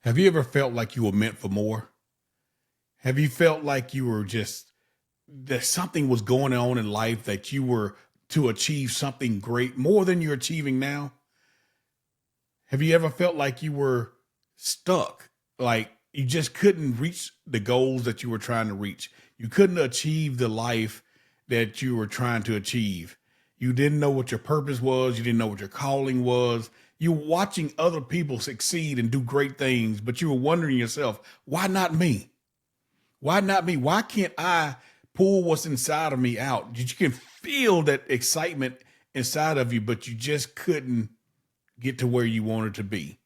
Have you ever felt like you were meant for more? Have you felt like you were just that something was going on in life that you were to achieve something great more than you're achieving now? Have you ever felt like you were stuck? Like you just couldn't reach the goals that you were trying to reach. You couldn't achieve the life that you were trying to achieve. You didn't know what your purpose was. You didn't know what your calling was. You were watching other people succeed and do great things, but you were wondering yourself, why not me? Why not me? Why can't I pull what's inside of me out? You can feel that excitement inside of you, but you just couldn't get to where you wanted to be.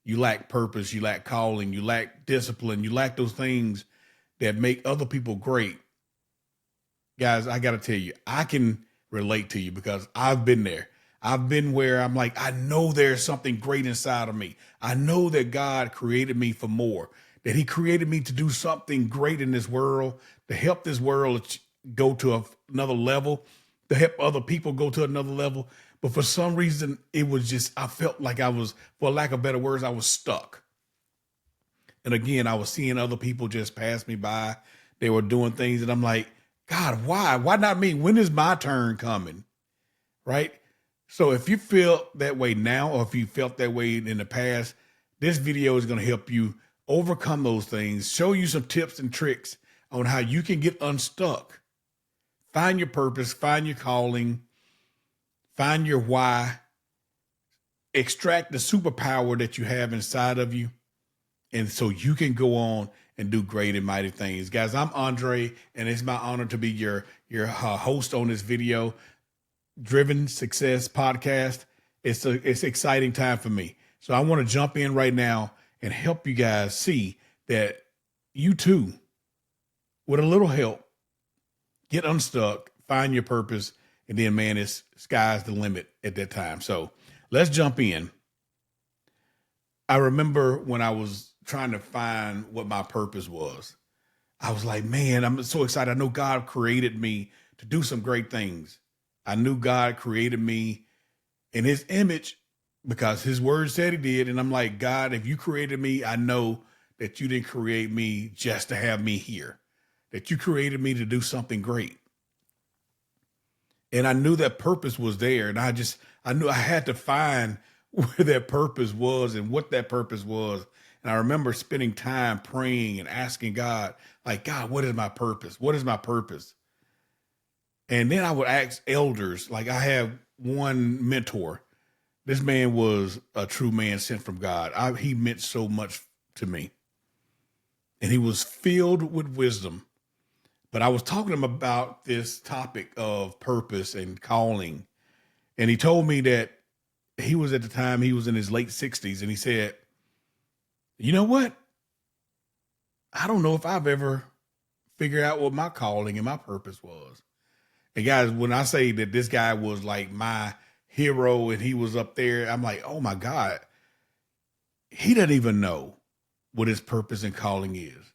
You lack purpose, you lack calling, you lack discipline, you lack those things that make other people great. Guys, I got to tell you, I can relate to you because I've been there. I've been where I'm like, I know there's something great inside of me. I know that God created me for more, that he created me to do something great in this world, to help this world go to another level, to help other people go to another level. But for some reason, it was just, I felt like I was, for lack of better words, I was stuck. And again, I was seeing other people just pass me by. They were doing things and I'm like, God, why? Why not me? When is my turn coming? Right? So if you feel that way now, or if you felt that way in the past, this video is going to help you overcome those things, show you some tips and tricks on how you can get unstuck, find your purpose, find your calling, find your why, extract the superpower that you have inside of you. And so you can go on and do great and mighty things. Guys, I'm Andre, and it's my honor to be your host on this video. Driven Success Podcast. It's exciting time for me. So I want to jump in right now and help you guys see that you too, with a little help, get unstuck, find your purpose, and then man, it's sky's the limit at that time. So let's jump in. I remember when I was trying to find what my purpose was. I was like, man, I'm so excited. I know God created me to do some great things. I knew God created me in his image because his word said he did. And I'm like, God, if you created me, I know that you didn't create me just to have me here, that you created me to do something great. And I knew that purpose was there. And I knew I had to find where that purpose was and what that purpose was. And I remember spending time praying and asking God, like, God, what is my purpose? What is my purpose? And then I would ask elders, like I have one mentor. This man was a true man sent from God. He meant so much to me. And he was filled with wisdom. But I was talking to him about this topic of purpose and calling. And he told me that he was at the time, he was in his late 60s. And he said, you know what? I don't know if I've ever figured out what my calling and my purpose was. And guys, when I say that this guy was like my hero and he was up there, I'm like, oh my God, he doesn't even know what his purpose and calling is.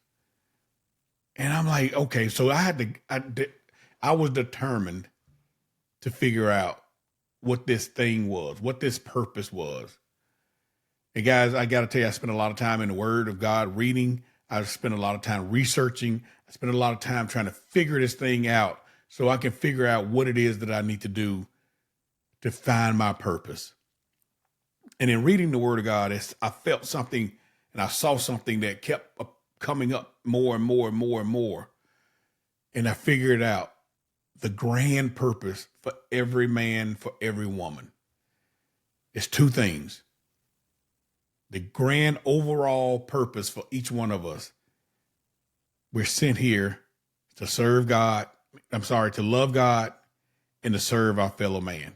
And I'm like, okay, so I was determined to figure out what this thing was, what this purpose was. And guys, I got to tell you, I spent a lot of time in the Word of God reading. I spent a lot of time researching. I spent a lot of time trying to figure this thing out so I can figure out what it is that I need to do to find my purpose. And in reading the Word of God, I felt something and I saw something that kept coming up more and more and more and more. And I figured out the grand purpose for every man, for every woman. It's two things. The grand overall purpose for each one of us. We're sent here to serve God. To love God and to serve our fellow man.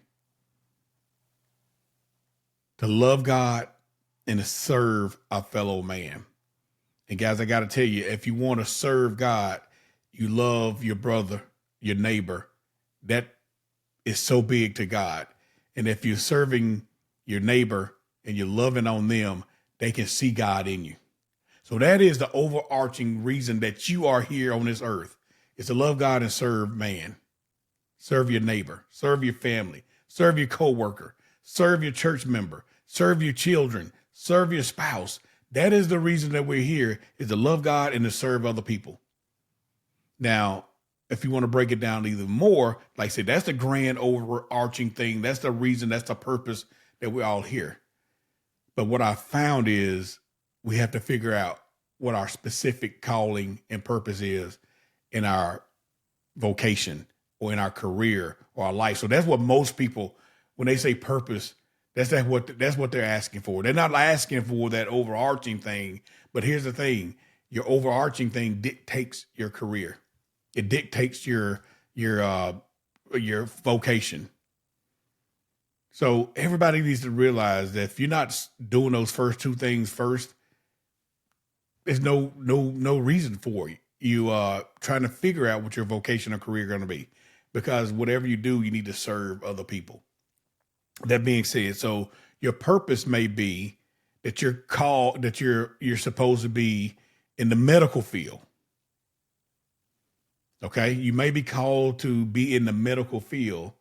To love God and to serve our fellow man. And guys, I got to tell you, if you want to serve God, you love your brother, your neighbor. That is so big to God. And if you're serving your neighbor and you're loving on them, they can see God in you. So that is the overarching reason that you are here on this earth, is to love God and serve man. Serve your neighbor, serve your family, serve your coworker, serve your church member, serve your children, serve your spouse. That is the reason that we're here, is to love God and to serve other people. Now, if you want to break it down even more, like I said, that's the grand overarching thing. That's the reason, that's the purpose that we're all here. But what I found is we have to figure out what our specific calling and purpose is in our vocation or in our career or our life. So that's what most people, when they say purpose, that's what they're asking for. They're not asking for that overarching thing. But here's the thing: your overarching thing dictates your career. It dictates your vocation. So everybody needs to realize that if you're not doing those first two things first, there's no reason for you trying to figure out what your vocation or career is going to be, because whatever you do, you need to serve other people. That being said, so your purpose may be that you're supposed to be in the medical field. Okay. You may be called to be in the medical field,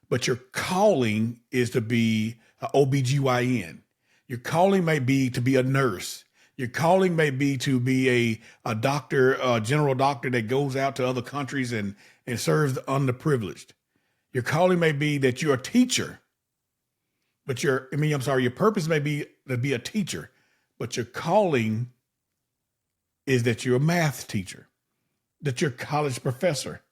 but your calling is to be an OBGYN. Your calling may be to be a nurse. Your calling may be to be a doctor, a general doctor that goes out to other countries and serves the underprivileged. Your calling may be that you're a teacher, but your purpose may be to be a teacher, but your calling is that you're a math teacher, that you're a college professor,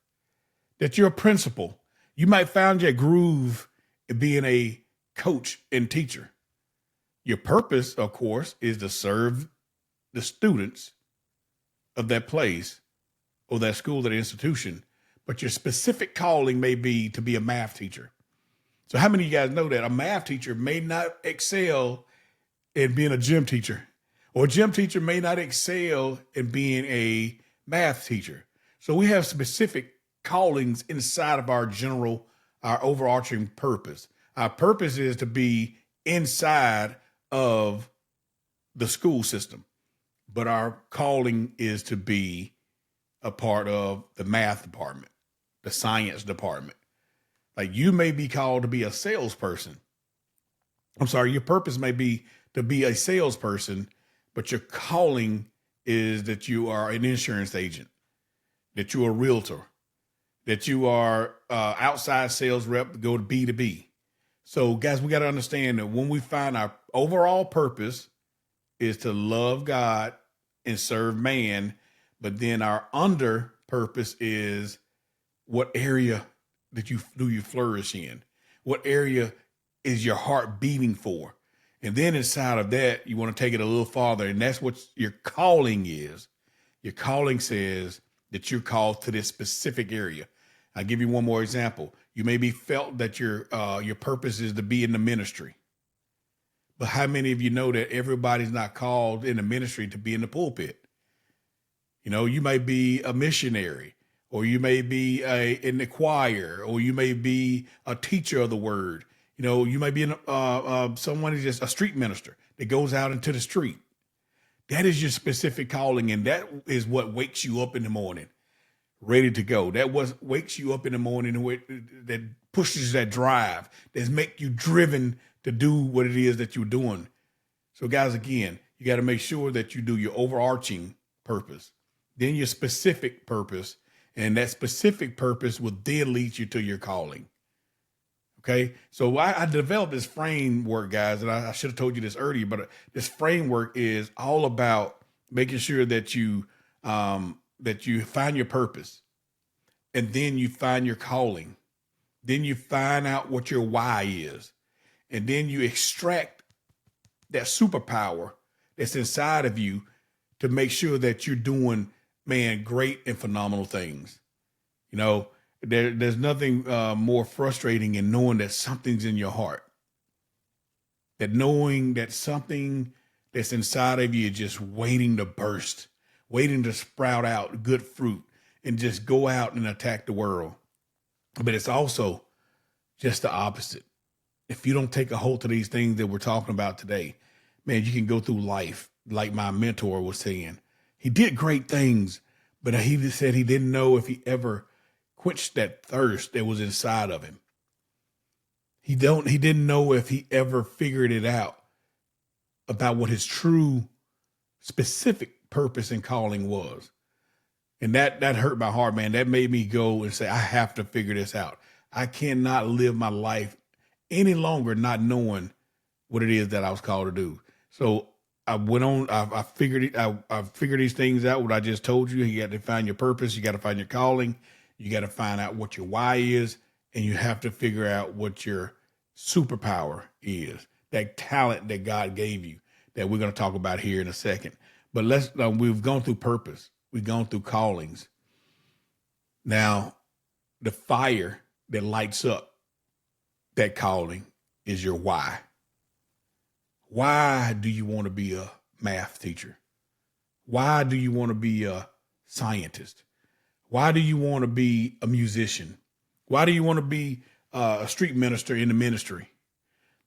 that you're a principal. You might find your groove in being a coach and teacher. Your purpose, of course, is to serve the students of that place or that school, that institution. But your specific calling may be to be a math teacher. So how many of you guys know that a math teacher may not excel in being a gym teacher, or a gym teacher may not excel in being a math teacher? So we have specific callings inside of our overarching purpose. Our purpose is to be inside of the school system, but our calling is to be a part of the math department, the science department. Like, you may be called to be a salesperson. Your purpose may be to be a salesperson, but your calling is that you are an insurance agent, that you're a realtor, that you are outside sales rep to go to B2B. So guys, we got to understand that when we find our overall purpose is to love God and serve man, but then our under purpose is what area do you flourish in? What area is your heart beating for? And then inside of that, you want to take it a little farther, and that's what your calling is. Your calling says that you're called to this specific area. I'll give you one more example. You may be felt that your purpose is to be in the ministry. But how many of you know that everybody's not called in the ministry to be in the pulpit? You know, you may be a missionary, or you may be in the choir, or you may be a teacher of the word. You know, you may be someone who's just a street minister that goes out into the street. That is your specific calling, and that is what wakes you up in the morning, ready to go. That wakes you up in the morning, that pushes that drive, that make you driven to do what it is that you're doing. So guys, again, you got to make sure that you do your overarching purpose, then your specific purpose, and that specific purpose will then lead you to your calling. Okay. So I developed this framework, guys, and I should have told you this earlier, but this framework is all about making sure that you find your purpose, and then you find your calling. Then you find out what your why is, and then you extract that superpower that's inside of you to make sure that you're doing, man, great and phenomenal things. You know, there's nothing more frustrating in knowing that something's in your heart, that knowing that something that's inside of you is just waiting to burst, waiting to sprout out good fruit and just go out and attack the world. But it's also just the opposite. If you don't take a hold of these things that we're talking about today, man, you can go through life like my mentor was saying. He did great things, but he just said he didn't know if he ever quenched that thirst that was inside of him. He didn't know if he ever figured it out about what his true specific purpose and calling was. And that hurt my heart, man. That made me go and say, I have to figure this out. I cannot live my life any longer not knowing what it is that I was called to do. So I went on, I figured it, I figured these things out, what I just told you. You got to find your purpose. You got to find your calling. You got to find out what your why is. And you have to figure out what your superpower is, that talent that God gave you that we're going to talk about here in a second. But we've gone through purpose. We've gone through callings. Now, the fire that lights up that calling is your why. Why do you want to be a math teacher? Why do you want to be a scientist? Why do you want to be a musician? Why do you want to be a street minister in the ministry?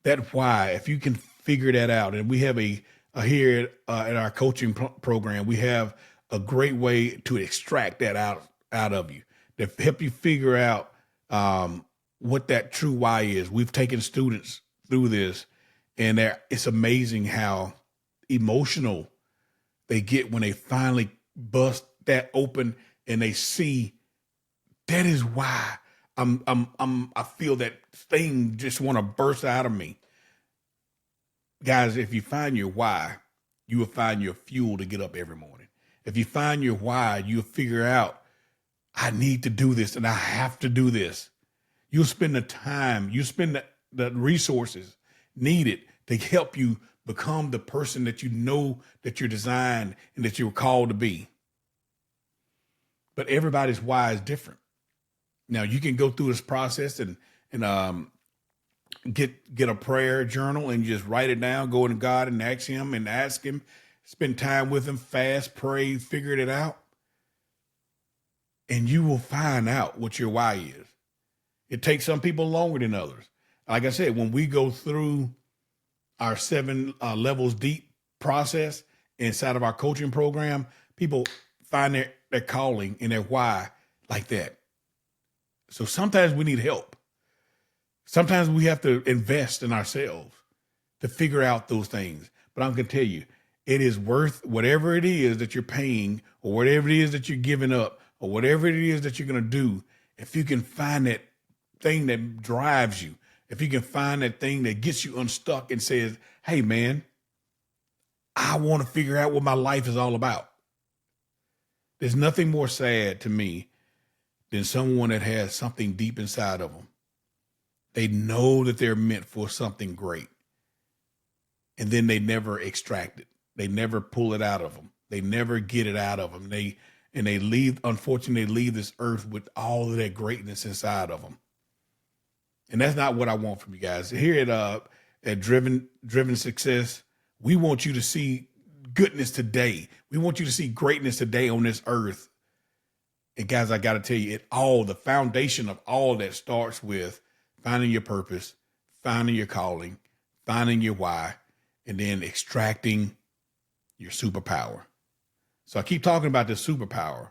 That why, if you can figure that out, and we have here at our coaching program, we have a great way to extract that out of you, to help you figure out what that true why is. We've taken students through this, and it's amazing how emotional they get when they finally bust that open and they see that is why I feel that thing just want to burst out of me. Guys, if you find your why, you will find your fuel to get up every morning. If you find your why, you'll figure out, I need to do this and I have to do this. You'll spend the time, you spend the resources needed to help you become the person that you know that you're designed and that you were called to be. But everybody's why is different. Now you can go through this process and get a prayer journal and just write it down, go to God and ask him, spend time with him, fast, pray, figure it out. And you will find out what your why is. It takes some people longer than others. Like I said, when we go through our 7 levels deep process inside of our coaching program, people find their calling and their why like that. So sometimes we need help. Sometimes we have to invest in ourselves to figure out those things. But I'm going to tell you, it is worth whatever it is that you're paying or whatever it is that you're giving up or whatever it is that you're going to do. If you can find that thing that drives you, if you can find that thing that gets you unstuck and says, hey, man, I want to figure out what my life is all about. There's nothing more sad to me than someone that has something deep inside of them. They know that they're meant for something great. And then they never extract it. They never pull it out of them. They never get it out of them. They leave, unfortunately, they leave this earth with all of that greatness inside of them. And that's not what I want from you guys. Here at Driven Success, we want you to see goodness today. We want you to see greatness today on this earth. And guys, I got to tell you, the foundation of all that starts with finding your purpose, finding your calling, finding your why, and then extracting your superpower. So I keep talking about this superpower.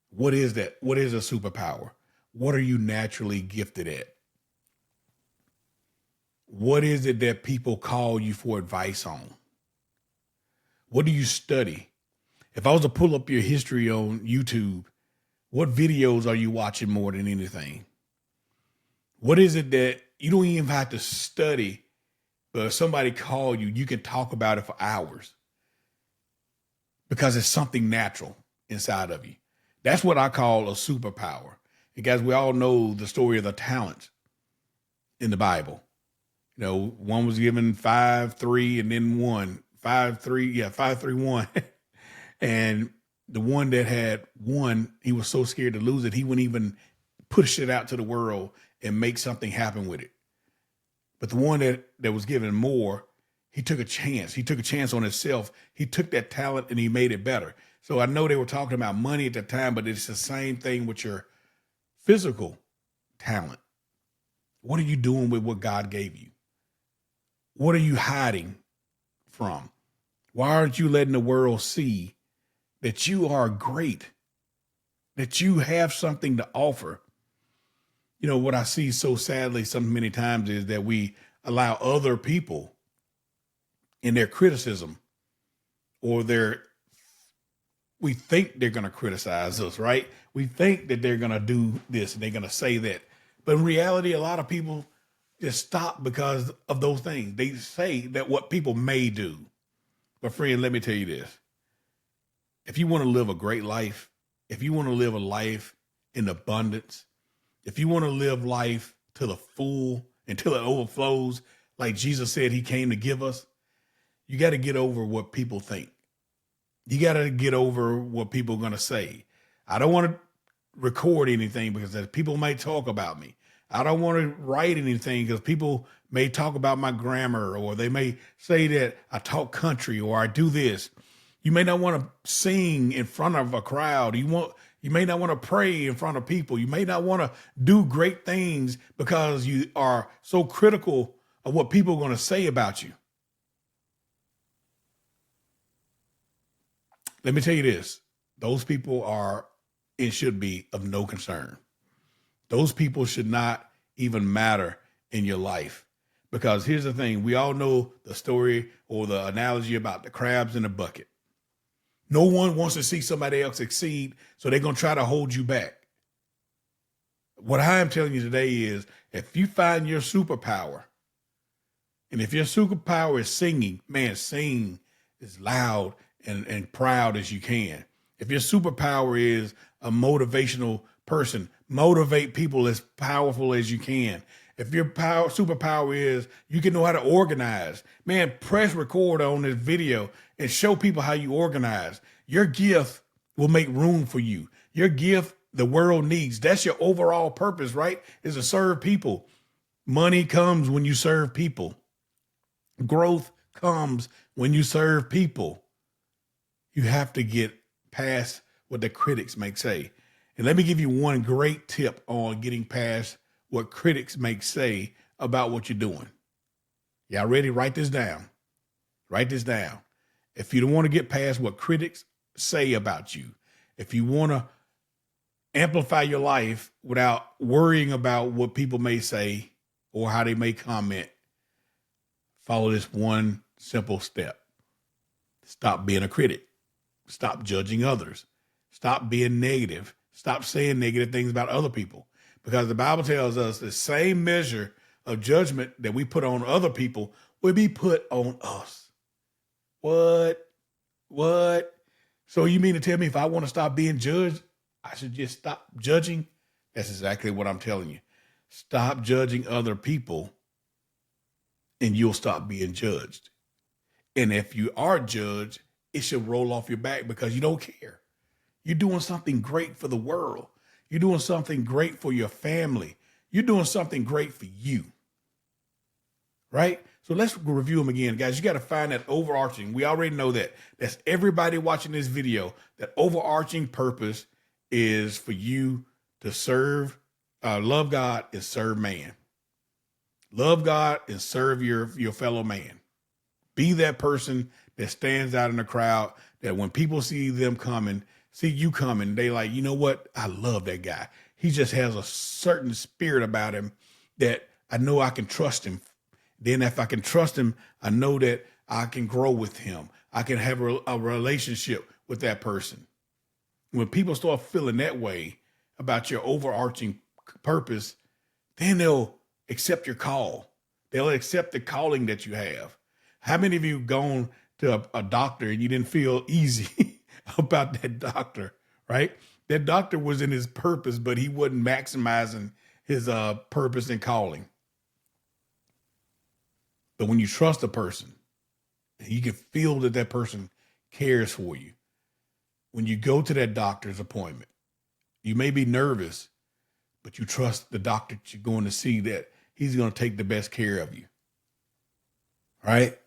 What is that? What is a superpower? What are you naturally gifted at? What is it that people call you for advice on? What do you study? If I was to pull up your history on YouTube, what videos are you watching more than anything? What is it that you don't even have to study, but if somebody call you, you can talk about it for hours because it's something natural inside of you. That's what I call a superpower. And guys, we all know the story of the talents in the Bible. You know, one was given 5, 3, and then 1. 5, 3, 5, 3, 1. And the one that had 1, he was so scared to lose it, he wouldn't even push it out to the world and make something happen with it. But the one that was given more, he took a chance. He took a chance on himself. He took that talent and he made it better. So I know they were talking about money at the time, but it's the same thing with your physical talent. What are you doing with what God gave you? What are you hiding from? Why aren't you letting the world see that you are great, that you have something to offer? You know, what I see so sadly so many times is that we allow other people in their criticism or we think they're going to criticize us, right? We think that they're going to do this and they're going to say that. But in reality, a lot of people just stop because of those things. They say that what people may do. But friend, let me tell you this. If you want to live a great life, if you want to live a life in abundance, if you want to live life to the full until it overflows, like Jesus said he came to give us, you got to get over what people think. You got to get over what people are going to say. I don't want to record anything because people might talk about me. I don't want to write anything because people may talk about my grammar, or they may say that I talk country or I do this. You may not want to sing in front of a crowd. You may not want to pray in front of people. You may not want to do great things because you are so critical of what people are going to say about you. Let me tell you this. Those people are, it should be of no concern. Those people should not even matter in your life. Because here's the thing. We all know the story or the analogy about the crabs in the bucket. No one wants to see somebody else succeed, so they're going to try to hold you back. What I am telling you today is, if you find your superpower, and if your superpower is singing, man, sing as loud and proud as you can. If your superpower is a motivational person, motivate people as powerful as you can. If your superpower is you can know how to organize, man, press record on this video and show people how you organize. Your gift will make room for you. Your gift the world needs. That's your overall purpose, right? Is to serve people. Money comes when you serve people. Growth comes when you serve people. You have to get past what the critics may say. And let me give you one great tip on getting past what critics may say about what you're doing. Y'all ready? Write this down. Write this down. If you don't want to get past what critics say about you, if you want to amplify your life without worrying about what people may say or how they may comment, follow this one simple step. Stop being a critic. Stop judging others. Stop being negative. Stop saying negative things about other people. Because the Bible tells us the same measure of judgment that we put on other people will be put on us. What? So you mean to tell me if I want to stop being judged, I should just stop judging? That's exactly what I'm telling you. Stop judging other people and you'll stop being judged. And if you are judged, it should roll off your back because you don't care. You're doing something great for the world. You're doing something great for your family. You're doing something great for you. Right? So let's review them again, guys. You got to find that overarching. We already know that. That's everybody watching this video. That overarching purpose is for you to serve, love God and serve man. Love God and serve your fellow man. Be that person that stands out in the crowd, that when people see you coming, they like, you know what? I love that guy. He just has a certain spirit about him that I know I can trust him. Then if I can trust him, I know that I can grow with him. I can have a relationship with that person. When people start feeling that way about your overarching purpose, then they'll accept your call. They'll accept the calling that you have. How many of you gone to a doctor and you didn't feel easy about that doctor, right? That doctor was in his purpose, but he wasn't maximizing his purpose and calling. But when you trust a person, you can feel that that person cares for you. When you go to that doctor's appointment, you may be nervous, but you trust the doctor that you're going to see that he's going to take the best care of you. Right?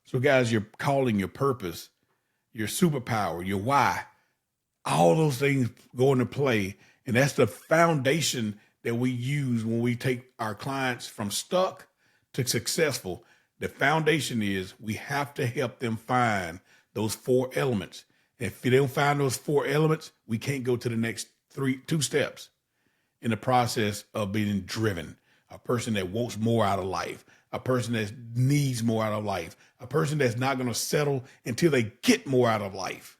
So guys, your calling, your purpose, your superpower, your why, all those things go into play. And that's the foundation that we use when we take our clients from stuck to successful. The foundation is we have to help them find those 4 elements. If they don't find those 4 elements, we can't go to the next 2 steps in the process of being driven. A person that wants more out of life, a person that needs more out of life, a person that's not going to settle until they get more out of life.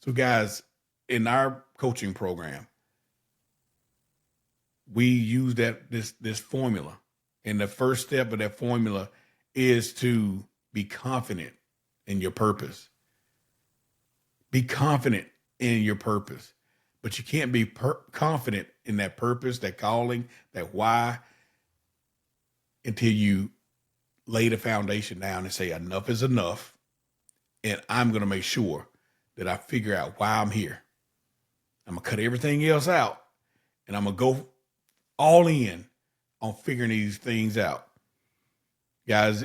So guys, in our coaching program, we use this formula. And the first step of that formula is to be confident in your purpose. Be confident in your purpose. But you can't be confident in that purpose, that calling, that why, until you lay the foundation down and say enough is enough. And I'm going to make sure that I figure out why I'm here. I'm going to cut everything else out, and I'm going to go all in on figuring these things out. Guys,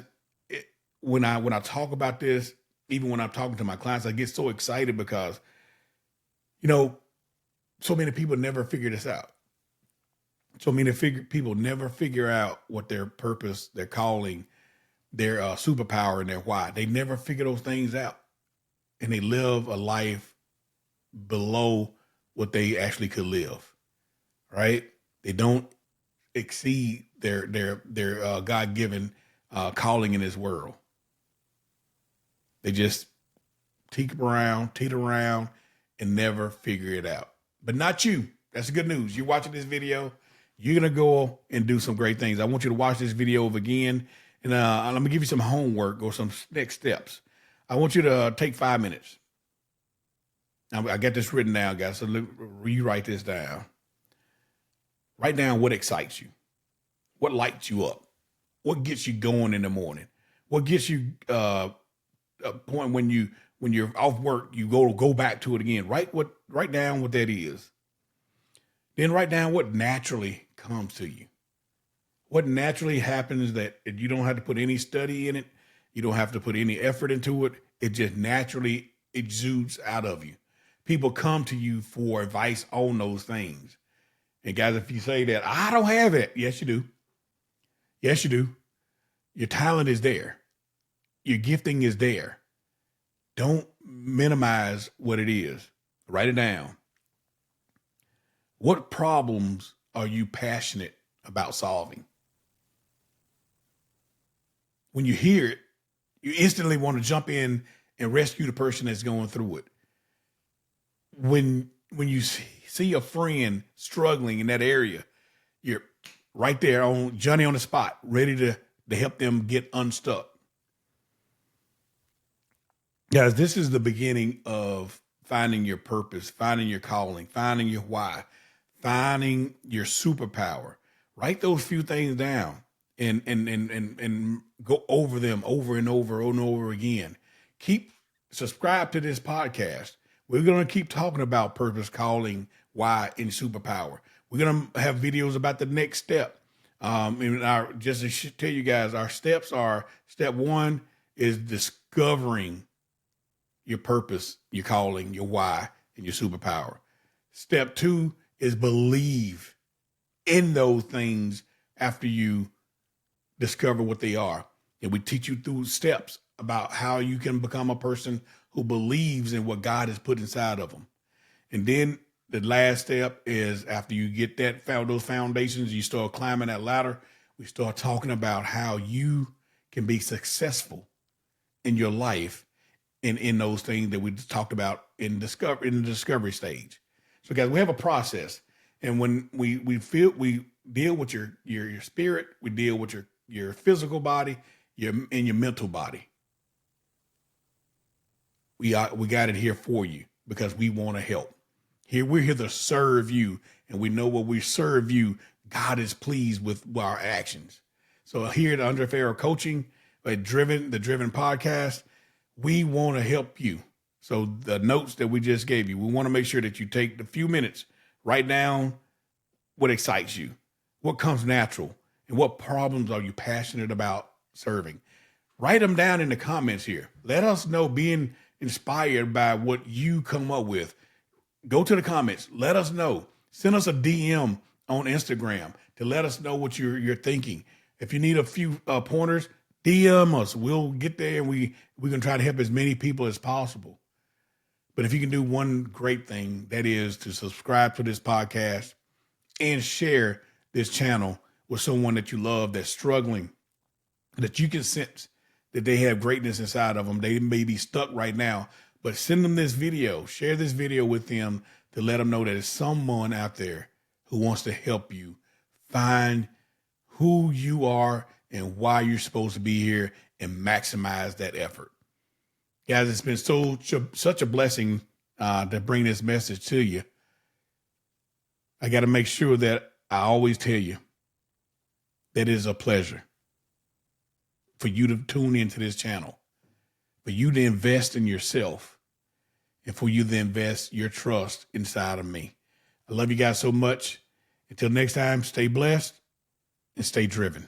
when I talk about this, even when I'm talking to my clients, I get so excited because, so many people never figure this out. So many people never figure out what their purpose, their calling, their superpower, and their why. They never figure those things out. And they live a life below what they actually could live, right? They don't exceed their God-given calling in this world. They just teeter around, and never figure it out. But not you. That's the good news. You're watching this video. You're going to go and do some great things. I want you to watch this video again, and I'm going to give you some homework or some next steps. I want you to take 5 minutes. I got this written down, guys, so rewrite this down. Write down what excites you, what lights you up, what gets you going in the morning, what gets you a point when you're off work, you go back to it again. Write down what that is. Then write down what naturally comes to you. What naturally happens that you don't have to put any study in it. You don't have to put any effort into it. It just naturally exudes out of you. People come to you for advice on those things. And guys, if you say that, I don't have it. Yes, you do. Yes, you do. Your talent is there. Your gifting is there. Don't minimize what it is. Write it down. What problems are you passionate about solving? When you hear it, you instantly want to jump in and rescue the person that's going through it. When you see a friend struggling in that area, you're right there on Johnny on the spot, ready to help them get unstuck. Guys, this is the beginning of finding your purpose, finding your calling, finding your why, finding your superpower. Write those few things down and go over them over and over and over again. Subscribe to this podcast. We're going to keep talking about purpose, calling, why, and superpower. We're going to have videos about the next step. Just to tell you guys, our steps are, step 1 is discovering your purpose, your calling, your why, and your superpower. Step 2 is believe in those things after you discover what they are. And we teach you through steps about how you can become a person who believes in what God has put inside of them. And then the last step is, after you get those foundations, you start climbing that ladder. We start talking about how you can be successful in your life and in those things that we talked about in the discovery stage. So guys, we have a process. And when we deal with your spirit, we deal with your physical body, and your mental body. We got it here for you because we want to help. We're here to serve you, and we know when we serve you, God is pleased with our actions. So here at Under Pharaoh Coaching, the Driven Podcast, we want to help you. So the notes that we just gave you, we want to make sure that you take a few minutes, write down what excites you, what comes natural, and what problems are you passionate about serving. Write them down in the comments here. Let us know, being inspired by what you come up with. Go to the comments. Let us know. Send us a DM on Instagram to let us know what you're thinking. If you need a few pointers, DM us. We'll get there, and we can try to help as many people as possible. But if you can do one great thing, that is to subscribe to this podcast and share this channel with someone that you love that's struggling that you can sense that they have greatness inside of them. They may be stuck right now, but send them this video, share this video with them to let them know that there's someone out there who wants to help you find who you are and why you're supposed to be here and maximize that effort. Guys, it's been such a blessing to bring this message to you. I got to make sure that I always tell you that it is a pleasure for you to tune into this channel, for you to invest in yourself, and for you to invest your trust inside of me. I love you guys so much. Until next time, stay blessed and stay driven.